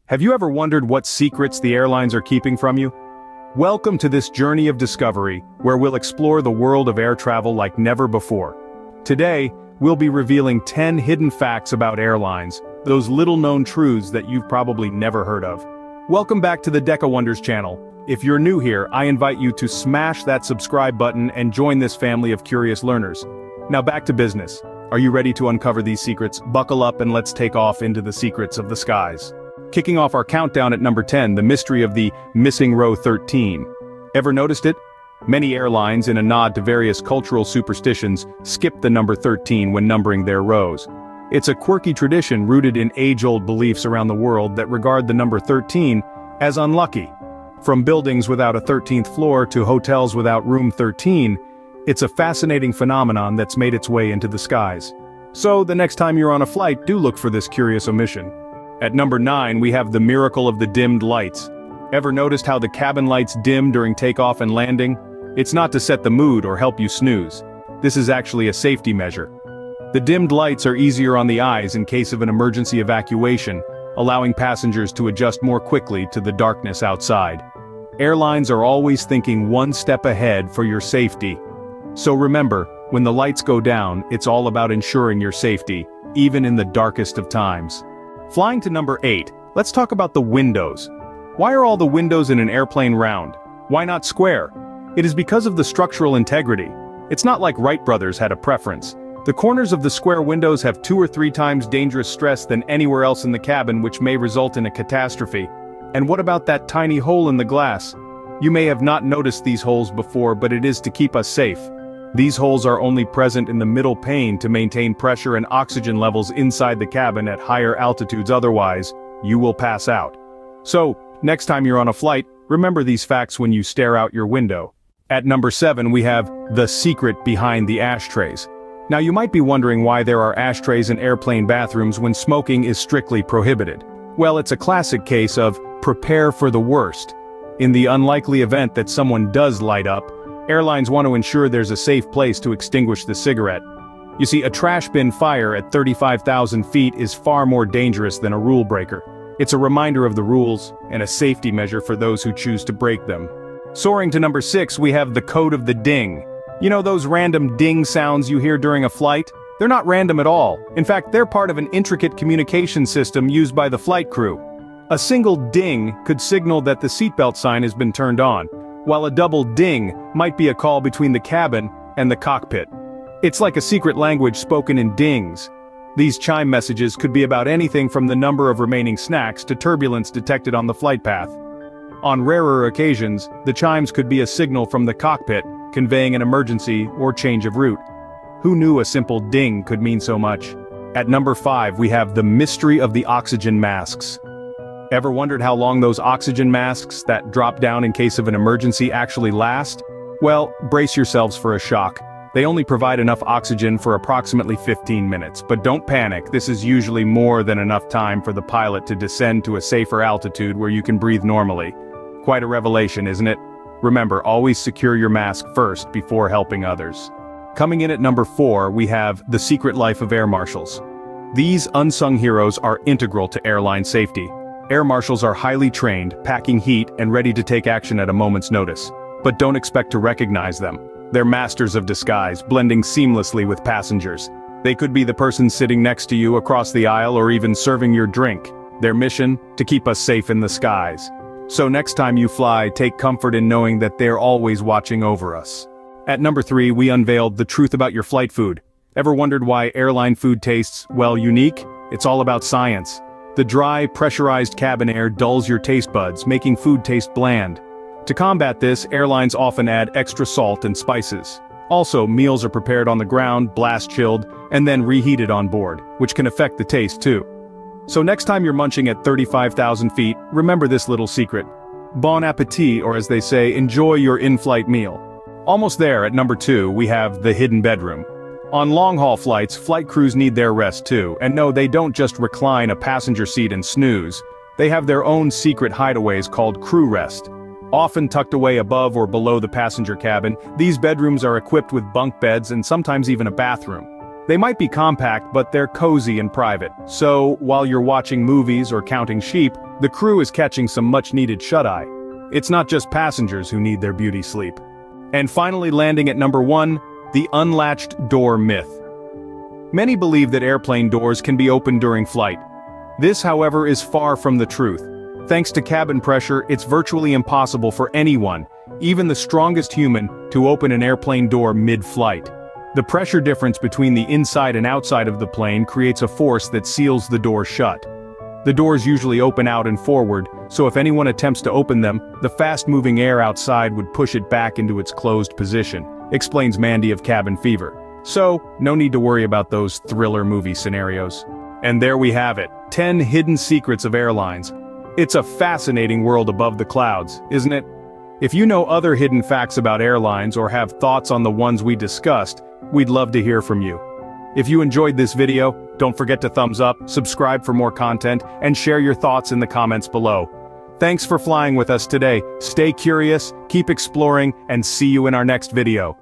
Have you ever wondered what secrets the airlines are keeping from you? Welcome to this journey of discovery, where we'll explore the world of air travel like never before. Today, we'll be revealing 10 hidden facts about airlines, those little-known truths that you've probably never heard of. Welcome back to the Deca Wonders channel. If you're new here, I invite you to smash that subscribe button and join this family of curious learners. Now back to business. Are you ready to uncover these secrets? Buckle up and let's take off into the secrets of the skies. Kicking off our countdown at number 10, the mystery of the missing row 13. Ever noticed it? Many airlines, in a nod to various cultural superstitions, skip the number 13 when numbering their rows. It's a quirky tradition rooted in age-old beliefs around the world that regard the number 13 as unlucky. From buildings without a 13th floor to hotels without room 13, it's a fascinating phenomenon that's made its way into the skies. So the next time you're on a flight, do look for this curious omission. At number 9, we have the miracle of the dimmed lights. Ever noticed how the cabin lights dim during takeoff and landing? It's not to set the mood or help you snooze. This is actually a safety measure. The dimmed lights are easier on the eyes in case of an emergency evacuation, allowing passengers to adjust more quickly to the darkness outside. Airlines are always thinking one step ahead for your safety. So remember, when the lights go down, it's all about ensuring your safety, even in the darkest of times. Flying to number 8, let's talk about the windows. Why are all the windows in an airplane round? Why not square? It is because of the structural integrity. It's not like Wright brothers had a preference. The corners of the square windows have 2 or 3 times dangerous stress than anywhere else in the cabin, which may result in a catastrophe. And what about that tiny hole in the glass? You may have not noticed these holes before, but it is to keep us safe. These holes are only present in the middle pane to maintain pressure and oxygen levels inside the cabin at higher altitudes, otherwise, you will pass out. So, next time you're on a flight, remember these facts when you stare out your window. At number 7 we have the secret behind the ashtrays. Now you might be wondering why there are ashtrays in airplane bathrooms when smoking is strictly prohibited. Well, it's a classic case of prepare for the worst. In the unlikely event that someone does light up, airlines want to ensure there's a safe place to extinguish the cigarette. You see, a trash bin fire at 35,000 feet is far more dangerous than a rule breaker. It's a reminder of the rules, and a safety measure for those who choose to break them. Soaring to number 6, we have the code of the ding. You know those random ding sounds you hear during a flight? They're not random at all. In fact, they're part of an intricate communication system used by the flight crew. A single ding could signal that the seatbelt sign has been turned on, while a double ding might be a call between the cabin and the cockpit. It's like a secret language spoken in dings. These chime messages could be about anything from the number of remaining snacks to turbulence detected on the flight path. On rarer occasions, the chimes could be a signal from the cockpit, conveying an emergency or change of route. Who knew a simple ding could mean so much? At number 5 we have the mystery of the oxygen masks. Ever wondered how long those oxygen masks that drop down in case of an emergency actually last? Well, brace yourselves for a shock. They only provide enough oxygen for approximately 15 minutes, but don't panic, this is usually more than enough time for the pilot to descend to a safer altitude where you can breathe normally. Quite a revelation, isn't it? Remember, always secure your mask first before helping others. Coming in at number 4, we have the secret life of air marshals. These unsung heroes are integral to airline safety. Air marshals are highly trained, packing heat, and ready to take action at a moment's notice. But don't expect to recognize them. They're masters of disguise, blending seamlessly with passengers. They could be the person sitting next to you across the aisle or even serving your drink. Their mission? To keep us safe in the skies. So next time you fly, take comfort in knowing that they're always watching over us. At number 3, we unveiled the truth about your flight food. Ever wondered why airline food tastes, well, unique? It's all about science. The dry, pressurized cabin air dulls your taste buds, making food taste bland. To combat this, airlines often add extra salt and spices. Also, meals are prepared on the ground, blast chilled, and then reheated on board, which can affect the taste too. So next time you're munching at 35,000 feet, remember this little secret. Bon appétit, or as they say, enjoy your in-flight meal. Almost there, at number 2, we have the hidden bedroom. On long-haul flights, flight crews need their rest too, and no, they don't just recline a passenger seat and snooze. They have their own secret hideaways called crew rest. Often tucked away above or below the passenger cabin, these bedrooms are equipped with bunk beds and sometimes even a bathroom. They might be compact, but they're cozy and private, so while you're watching movies or counting sheep, the crew is catching some much-needed shut-eye. It's not just passengers who need their beauty sleep. And finally, landing at number 1, the unlatched door myth. Many believe that airplane doors can be opened during flight. This, however, is far from the truth. Thanks to cabin pressure, it's virtually impossible for anyone, even the strongest human, to open an airplane door mid-flight. The pressure difference between the inside and outside of the plane creates a force that seals the door shut. The doors usually open out and forward, so if anyone attempts to open them, the fast-moving air outside would push it back into its closed position, explains Mandy of Cabin Fever. So, no need to worry about those thriller movie scenarios. And there we have it, 10 hidden secrets of airlines. It's a fascinating world above the clouds, isn't it? If you know other hidden facts about airlines or have thoughts on the ones we discussed, we'd love to hear from you. If you enjoyed this video, don't forget to thumbs up, subscribe for more content, and share your thoughts in the comments below. Thanks for flying with us today. Stay curious, keep exploring, and see you in our next video.